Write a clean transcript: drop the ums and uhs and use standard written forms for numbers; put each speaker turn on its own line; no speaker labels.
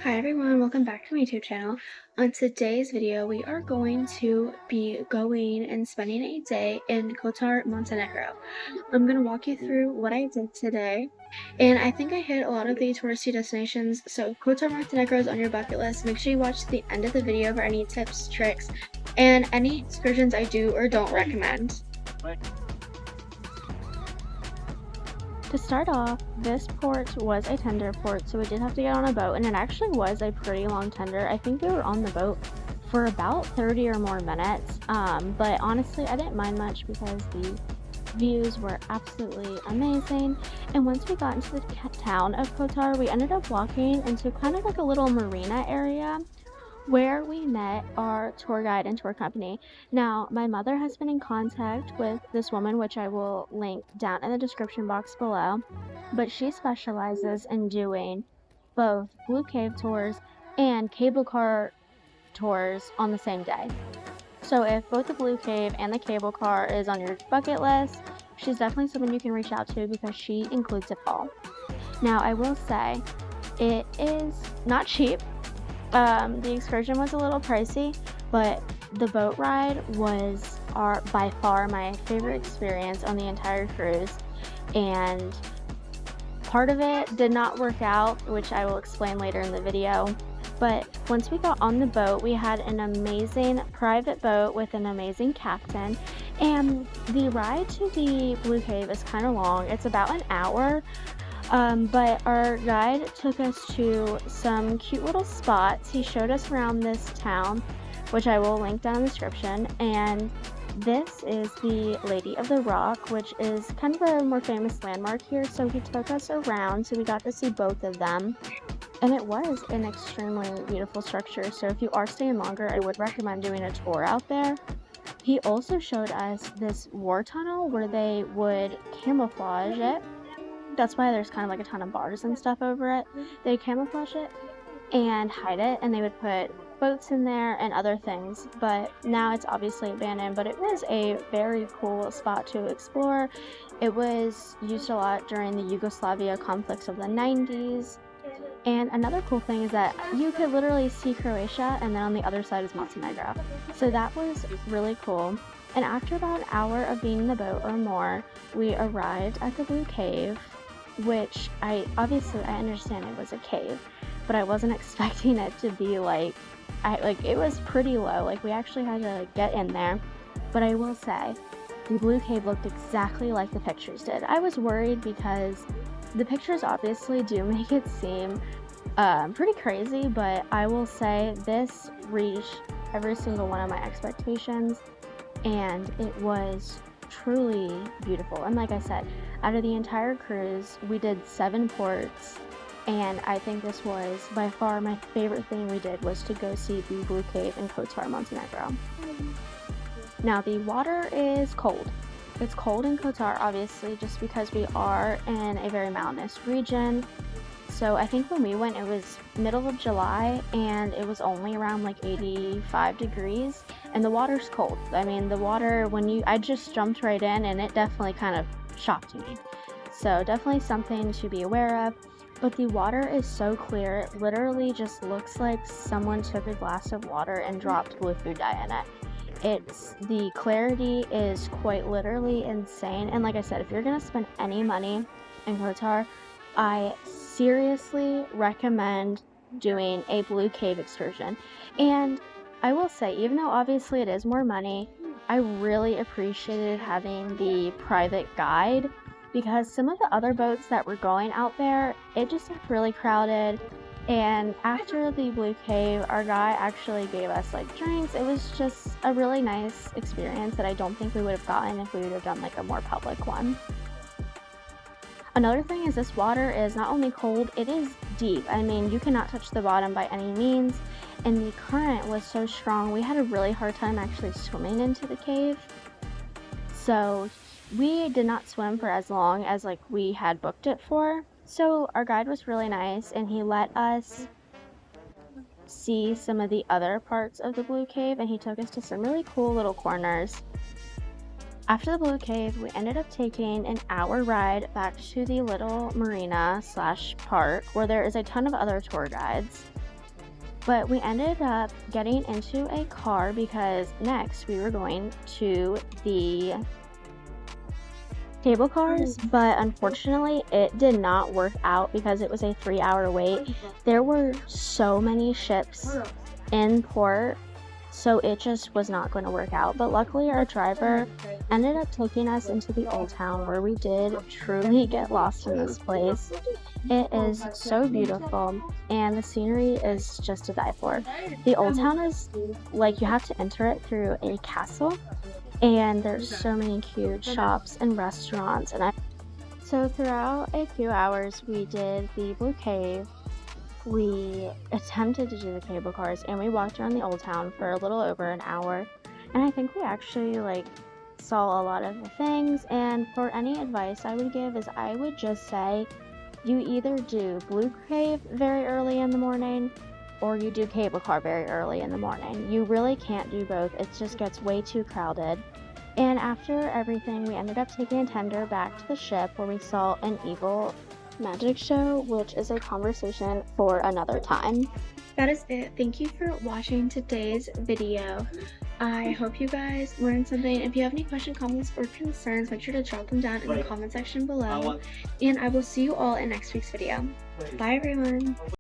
Hi everyone, welcome back to my YouTube channel. On today's video, we are going to be going and spending a day in Kotor, Montenegro. I'm going to walk you through what I did today, and I think I hit a lot of the touristy destinations. So if Kotor, Montenegro is on your bucket list, make sure you watch the end of the video for any tips, tricks, and any excursions I do or don't recommend. To start off, this port was a tender port, so we did have to get on a boat, and it actually was a pretty long tender. I think we were on the boat for about 30 or more minutes, but honestly, I didn't mind much because the views were absolutely amazing. And once we got into the town of Kotar, we ended up walking into kind of like a little marina area where we met our tour guide and tour company. Now, my mother has been in contact with this woman, which I will link down in the description box below, but she specializes in doing both Blue Cave tours and cable car tours on the same day. So if both the Blue Cave and the cable car is on your bucket list, she's definitely someone you can reach out to because she includes it all. Now, I will say, it is not cheap. The excursion was a little pricey, but the boat ride was by far my favorite experience on the entire cruise, and part of it did not work out, which I will explain later in the video. But once we got on the boat, we had an amazing private boat with an amazing captain, and the ride to the Blue Cave is kind of long. It's about an hour. But our guide took us to some cute little spots. He showed us around this town, which I will link down in the description, and this is the Lady of the Rock, which is kind of a more famous landmark here, so he took us around, so we got to see both of them, and it was an extremely beautiful structure, so if you are staying longer, I would recommend doing a tour out there. He also showed us this war tunnel where they would camouflage it. That's why there's kind of like a ton of bars and stuff over it. They camouflage it and hide it, and they would put boats in there and other things, but now it's obviously abandoned, but it was a very cool spot to explore. It was used a lot during the Yugoslavia conflicts of the 90s, and another cool thing is that you could literally see Croatia, and then on the other side is Montenegro, so that was really cool. And after about an hour of being in the boat or more, we arrived at the Blue Cave, which I understand it was a cave, but I wasn't expecting it to be it was pretty low. Like, we actually had to get in there, but I will say the Blue Cave looked exactly like the pictures did. I was worried because the pictures obviously do make it seem pretty crazy, but I will say this reached every single one of my expectations, and it was truly beautiful. And like I said, out of the entire cruise, we did 7 ports, and I think this was by far my favorite thing we did was to go see the Blue Cave in Kotor, Montenegro. Now, the water is cold. It's cold in Kotor, obviously, just because we are in a very mountainous region. So I think when we went, it was middle of July, and it was only around like 85 degrees, and the water's cold. I mean, the water, I just jumped right in, and it definitely kind of shocked me. So definitely something to be aware of. But the water is so clear, it literally just looks like someone took a glass of water and dropped blue food dye in it. The clarity is quite literally insane. And like I said, if you're gonna spend any money in Kotor, I seriously recommend doing a Blue Cave excursion. And I will say, even though obviously it is more money, I really appreciated having the private guide, because some of the other boats that were going out there, it just looked really crowded. And after the Blue Cave, our guy actually gave us like drinks. It was just a really nice experience that I don't think we would have gotten if we would have done like a more public one. Another thing is this water is not only cold, it is deep. I mean, you cannot touch the bottom by any means, and the current was so strong, we had a really hard time actually swimming into the cave. So we did not swim for as long as we had booked it for. So our guide was really nice, and he let us see some of the other parts of the Blue Cave, and he took us to some really cool little corners. After the Blue Cave, we ended up taking an hour ride back to the little marina / park where there is a ton of other tour guides. But we ended up getting into a car because next we were going to the cable cars, but unfortunately it did not work out because it was a 3-hour wait. There were so many ships in port, so it just was not going to work out. But luckily our driver ended up taking us into the old town, where we did truly get lost in this place. It is so beautiful and the scenery is just to die for. The old town is like, you have to enter it through a castle, and there's so many cute shops and restaurants. So throughout a few hours we did the Blue Cave, we attempted to do the cable cars, and we walked around the old town for a little over an hour, and I think we actually saw a lot of the things. And for any advice I would give is, I would just say you either do Blue Cave very early in the morning or you do cable car very early in the morning. You really can't do both. It just gets way too crowded. And after everything, we ended up taking a tender back to the ship, where we saw an evil magic show, which is a conversation for another time.
That is it. Thank you for watching today's video. I hope you guys learned something. If you have any questions, comments, or concerns, make sure to drop them down in the comment section below. And I will see you all in next week's video. Bye everyone.